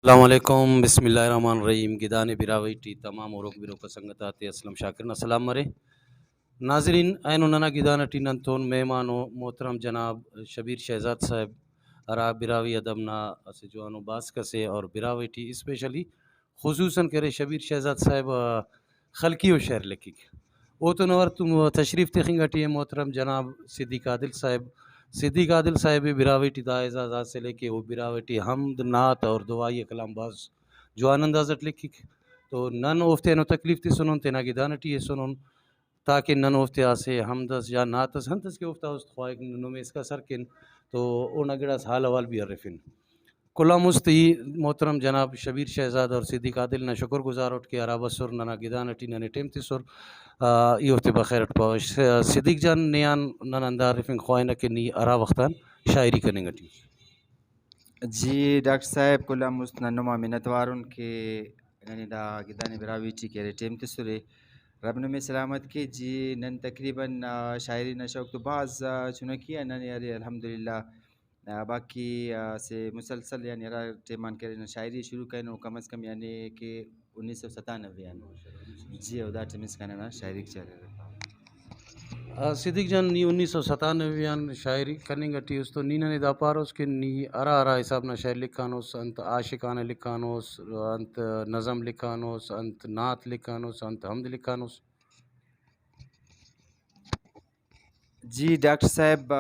السلام علیکم بسم اللہ الرحمن الرحیم گدان براوی ٹی تمام اوروک بیرو کا سنگتات اسلام شاکرن السلام مرے ناظرین اینو ننا گدان ٹی ننتون مہمانو محترم جناب شبیر شہزاد صاحب ارا براوی ادبنا اسے جوانو باس کسے اور براوی ٹی اسپیشلی خصوصاً کرے شبیر شہزاد صاحب خلقی و شعر لکھی او تو نور تم تشریف تخنگا ٹی محترم جناب صدیق عادل صاحب صدیق عادل صاحب براوی ٹی دا اعزاز سے لے کے وہ براوی ٹی حمد نعت اور دعائی کلام باز جوان اندازت لکھی تو نن اوفتے نو تکلیف تی سنن تینا گدان ٹی سنن تاکہ نن اوفتے آسے حمدس یا نعتس ہنتس کے اوفتا است خواہک نمے اس کا سرکن تو اونا گڑاس حال احوال بھی عرفن کلا مستی محترم جناب شبیر شہزاد اور صدیق عادل نا شکر گزار اٹھ کے عرابہ سر ننا گدان ٹی ننے ٹیم تی سر ای وقت بخیر اٹ پاوش صدیق جان نیان نن اندار رفنگ خواہنہ کہ نی ارا وختان شاعری کننگ ٹی جی ڈاکٹر صاحب کلا مست ننما منتوارن کے ننی دا گدان براوی ٹی کے ٹیم تسرے رب نمی سلامت کے جی نن تقریباً شاعری نا شوق تو بعض چنکیا نن ارے الحمدللہ باقی سے مسلسل یعنی ارا ٹیمان کرے شاعری شروع کرنو کم از کم یعنی کہ 1997 جی او دا ٹیمس کنا شاعری چل صدیق جان نی 1997 آن شاعری کننگ ٹی اس تو نی ننے دا پاروس کہ نی ارا ارا حساب نا شعر لکھانوس انت عاشقانہ لکھانوس انت نظم لکھانوس انت نعت لکھانوس انت حمد لکھانوس جی ڈاکٹر صاحب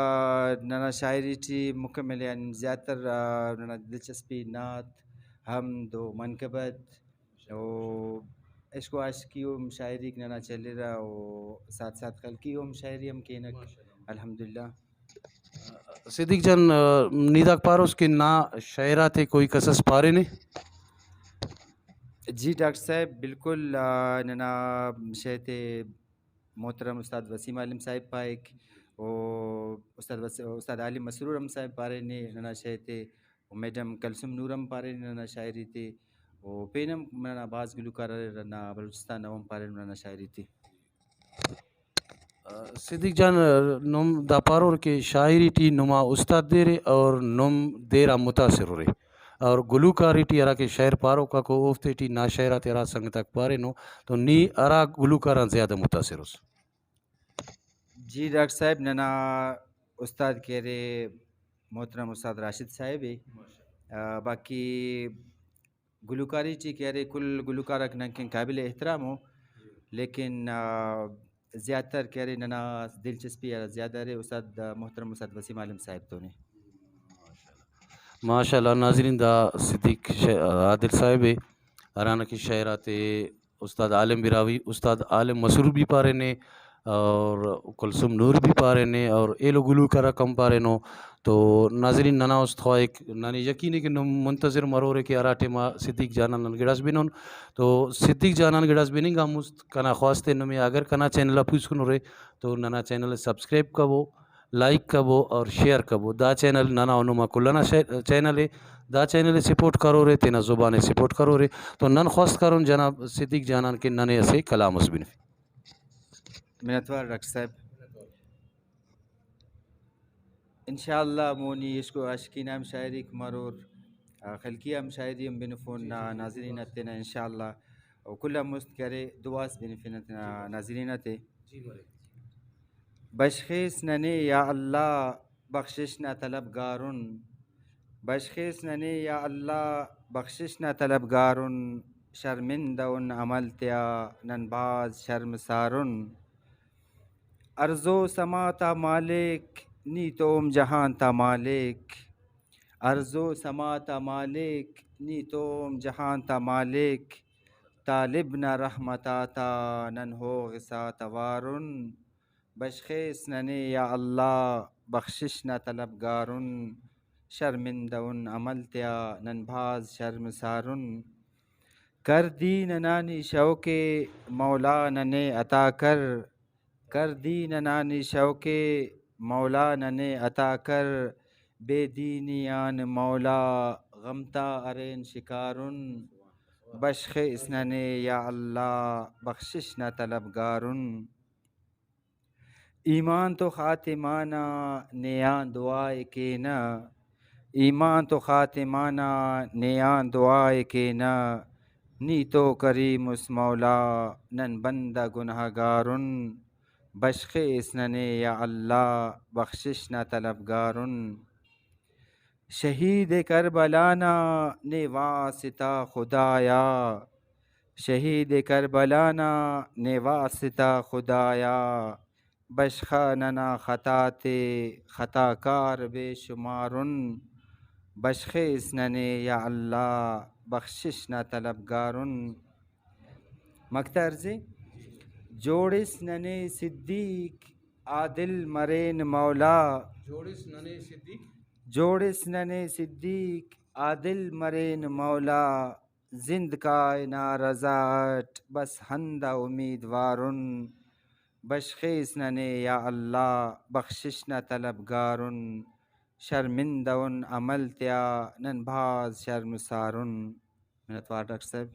ننا شاعری ٹی مکمل یعنی زیادہ تر ننا دلچسپی نعت حمد و منقبت او عشق و عاشقی ہم شاعری ننا چلے رہا او ساتھ ساتھ خلقی ہم شاعری ہم کینک الحمدللہ. صدیق جان نیداک پاروس کہ نا شاعراتے کوئی قصص پارے نے جی ڈاکٹر صاحب بالکل ننا شہت محترم استاد وسیم عالم صاحب پائک او استاد عالم مسرور ہم صاحب پارے نے ننا شہت میڈم کلثوم نورم پارے ننا شاعری تے او پینم ننا بعض گلوکار ننا بلوچستان نوم پارے ننا شاعری تے. صدیق جان نم دا پارور کے شاعری ٹی نما استاد دیرے اور نم دیرا متاثر ہو رہے اور گلوکاری ٹی ارا کے شعر پارو کا کو اوفتے ٹی نا شعرات ارا سنگ تک پارے نو تو نی ارا گلوکاراں زیادہ متاثر ہوس. جی ڈاکٹر صاحب ننا استاد کہرے محترم استاد راشد صاحب باقی گلوکاری ٹی کہرے کل گلوکارک ننکن قابل احترام ہو لیکن زیادہ تر کہرے ننا دلچسپی زیادہ رہے استاد محترم استاد وسیم عالم صاحب تو نے. ماشاء اللہ ناظرین دا صدیق عادل صاحب ہرانا کی شاعرات استاد عالم براوی استاد عالم مسرور بھی پارے نے اور کلثوم نور بھی پارے نے اور ایلو گلوکارا کم پارے نو تو ناظرین ننا است خواہک نانی یقین کہ منتظر مرورے کہ ارا ٹیما صدیق جانان گڑاس بنون تو صدیق جانان گڑاس بننگا مست کنا خواستے نمی اگر کنا چینل پوچھ کنو رے تو ننا چینل سبسکرائب کبو لائک کبو اور شیئر کبو دا چینل ننا انما کلنا چینل ہے دا چینل سپورٹ کرو رے تینا زبان سپورٹ کرو رے تو نن خواست کرون جناب صدیق جانان کے ننے اسے کلام اس بن منتوار ڈاکٹر صاحب انشاءاللہ مونی عشق و عاشقی نام شاعری مرور خلقی ہم شاعری ہم بنفون ناظرین اتنا انشاءاللہ و کل مست کرے دعاس بنفین ناظرین تے بشخیص ننے یا اللہ بخشش نہ طلبگارن بشخیص ننے یا اللہ بخشش نہ طلبگارن شرمندہ ان عمل تیا نن باز شرم سارن ارض و سما تا مالک نی توم جہان تا مالک ارض و سما تا مالک نی توم جہان تا مالک طالب نہ رحمتا تا نن ہو غصہ توارن بشخیص ننے یا اللہ بخشش نہ طلبگارن شرمندہ ان عمل تیا نن بھاز شرم سارن کر دی ننانی شوق مولا ننے عطا کر دی ننانی شوق مولا ننے عطا کر بے دینیان مولا غمتا ارین شکارن بشخیص ننے یا اللہ بخشش نہ طلبگارن ایمان تو خاتمانہ نیان دعائے کینا ایمان تو خاتمانہ نیان دعائے کے نہ نی تو کریم اس مولا نن بندہ گناہ گارن بشخیص ننے یا اللہ بخشش نہ طلبگارن شہید کربلانا نے واسطہ خدایا شہید کربلانا نے واسطہ خدایا بشخاننا خطات خطا کار بے شمارن بشخیص ننے یا اللہ بخشش نہ طلبگارن مکترز جوڑس ننے صدیق عادل مرین مولا جوڑس ننے صدیق عادل مرین مولا زند کائنا رضاٹ بس ہندہ امیدوارن بشخیص ننے یا اللہ بخشش نہ طلبگارن شرمندہ ان عمل تیا نن بھاز شرم سارن منتوار ڈاکٹر صاحب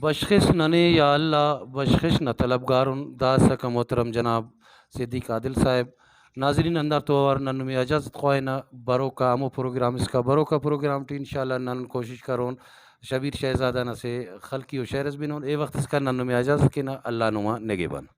بشخص ننے یا اللہ بشخص نہ طلبگارن دا سکا محترم جناب صدیق عادل صاحب. ناظرین اندر تو اور نن میں اجازت خواہنا برو کا ہمو پروگرام اس کا برو کا پروگرام ٹی انشاءاللہ نن کوشش کرون شبیر شہزادہ نہ سے خلقی و شہرز بنون اے وقت اس کا نن میں اجازت کے نا اللہ نما نگے بن.